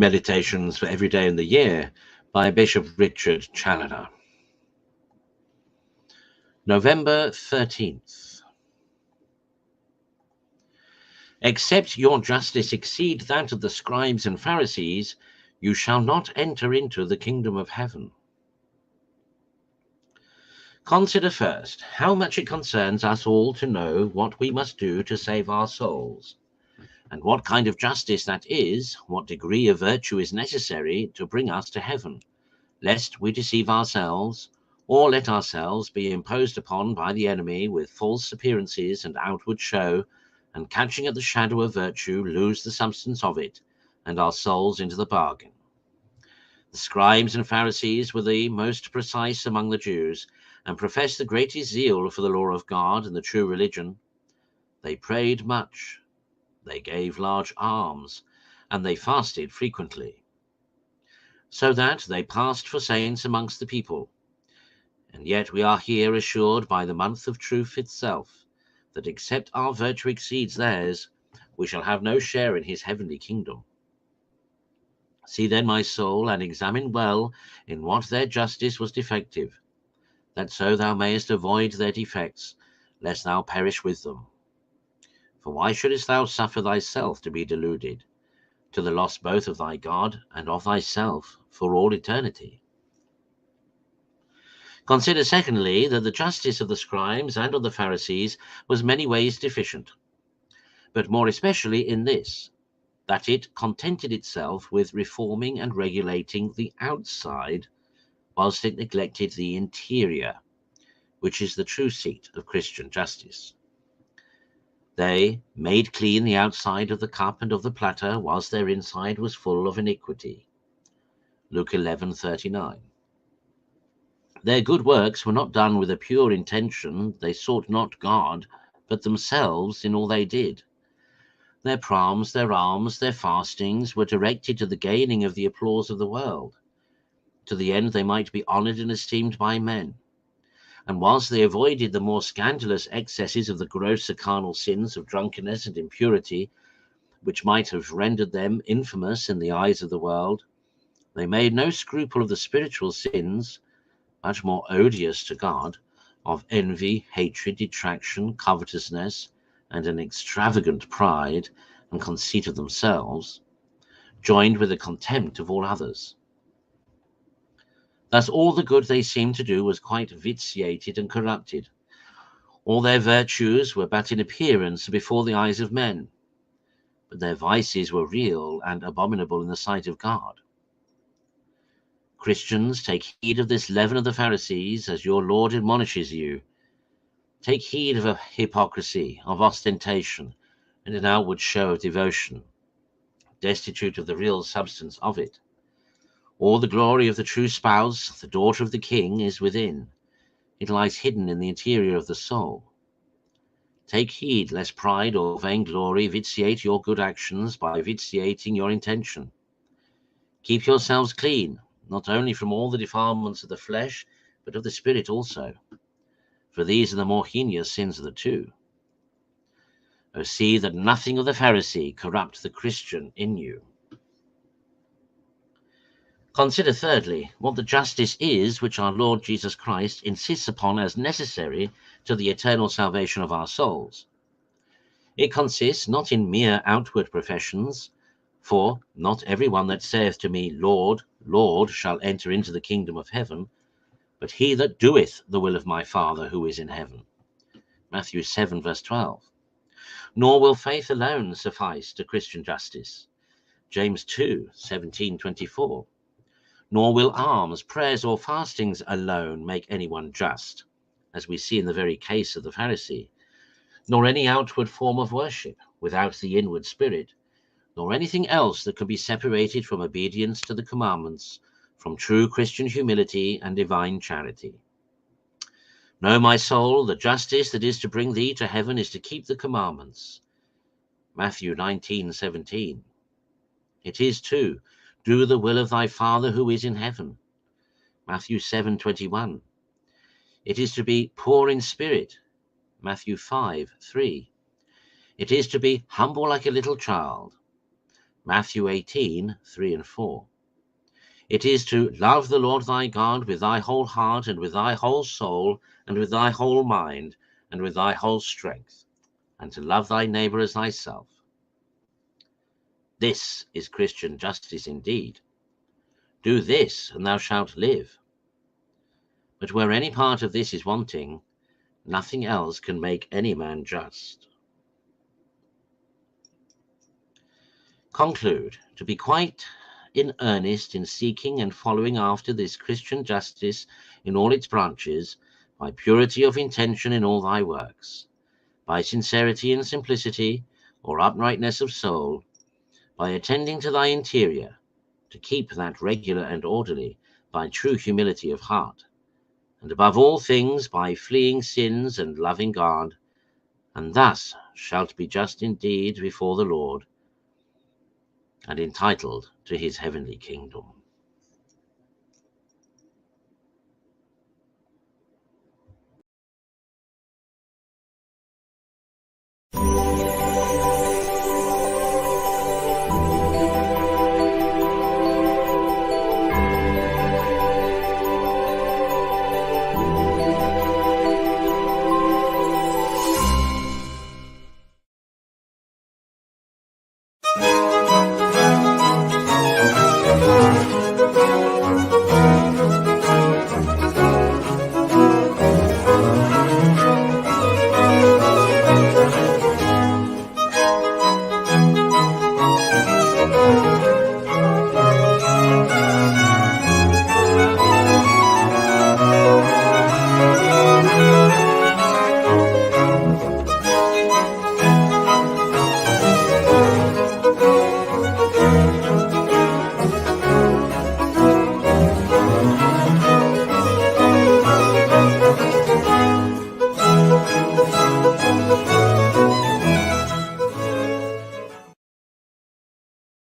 Meditations for every day in the year by Bishop Richard Challoner. November 13th. Except your justice exceed that of the scribes and Pharisees, you shall not enter into the kingdom of heaven. Consider first how much it concerns us all to know what we must do to save our souls, and what kind of justice that is, what degree of virtue is necessary to bring us to heaven, lest we deceive ourselves, or let ourselves be imposed upon by the enemy with false appearances and outward show, and catching at the shadow of virtue, lose the substance of it, and our souls into the bargain. The scribes and Pharisees were the most precise among the Jews, and professed the greatest zeal for the law of God and the true religion. They prayed much, they gave large alms, and they fasted frequently, so that they passed for saints amongst the people. And yet we are here assured by the month of truth itself, that except our virtue exceeds theirs, we shall have no share in his heavenly kingdom. See then, my soul, and examine well in what their justice was defective, that so thou mayest avoid their defects, lest thou perish with them. For why shouldest thou suffer thyself to be deluded, to the loss both of thy God and of thyself for all eternity? Consider secondly that the justice of the scribes and of the Pharisees was many ways deficient, but more especially in this, that it contented itself with reforming and regulating the outside, whilst it neglected the interior, which is the true seat of Christian justice. They made clean the outside of the cup and of the platter, whilst their inside was full of iniquity. Luke 11:39. Their good works were not done with a pure intention. They sought not God, but themselves in all they did. Their alms, their fastings were directed to the gaining of the applause of the world, to the end they might be honored and esteemed by men. And whilst they avoided the more scandalous excesses of the grosser carnal sins of drunkenness and impurity, which might have rendered them infamous in the eyes of the world, they made no scruple of the spiritual sins, much more odious to God, of envy, hatred, detraction, covetousness, and an extravagant pride and conceit of themselves, joined with a contempt of all others. Thus all the good they seemed to do was quite vitiated and corrupted. All their virtues were but in appearance before the eyes of men, but their vices were real and abominable in the sight of God. Christians, take heed of this leaven of the Pharisees, as your Lord admonishes you. Take heed of hypocrisy, of ostentation, and an outward show of devotion, destitute of the real substance of it. All the glory of the true spouse, the daughter of the king, is within. It lies hidden in the interior of the soul. Take heed lest pride or vainglory vitiate your good actions by vitiating your intention. Keep yourselves clean, not only from all the defilements of the flesh, but of the spirit also. For these are the more heinous sins of the two. O see that nothing of the Pharisee corrupt the Christian in you. Consider thirdly what the justice is which our Lord Jesus Christ insists upon as necessary to the eternal salvation of our souls. It consists not in mere outward professions, for not every one that saith to me, Lord, Lord, shall enter into the kingdom of heaven, but he that doeth the will of my Father who is in heaven. Matthew 7, verse 12. Nor will faith alone suffice to Christian justice. James 2, 17-24. Nor will alms, prayers, or fastings alone make anyone just, as we see in the very case of the Pharisee, nor any outward form of worship without the inward spirit, nor anything else that can be separated from obedience to the commandments, from true Christian humility and divine charity. Know, my soul, the justice that is to bring thee to heaven is to keep the commandments. Matthew 19:17. It is to do the will of thy Father who is in heaven. Matthew 7:21. It is to be poor in spirit. Matthew 5:3. It is to be humble like a little child. Matthew 18:3 and 4. It is to love the Lord thy God with thy whole heart, and with thy whole soul, and with thy whole mind, and with thy whole strength, and to love thy neighbor as thyself. This is Christian justice indeed. Do this, and thou shalt live. But where any part of this is wanting, nothing else can make any man just. Conclude, to be quite in earnest in seeking and following after this Christian justice in all its branches, by purity of intention in all thy works, by sincerity and simplicity, or uprightness of soul, by attending to thy interior, to keep that regular and orderly, by true humility of heart, and above all things by fleeing sins and loving God, and thus shalt be just indeed before the Lord, and entitled to his heavenly kingdom.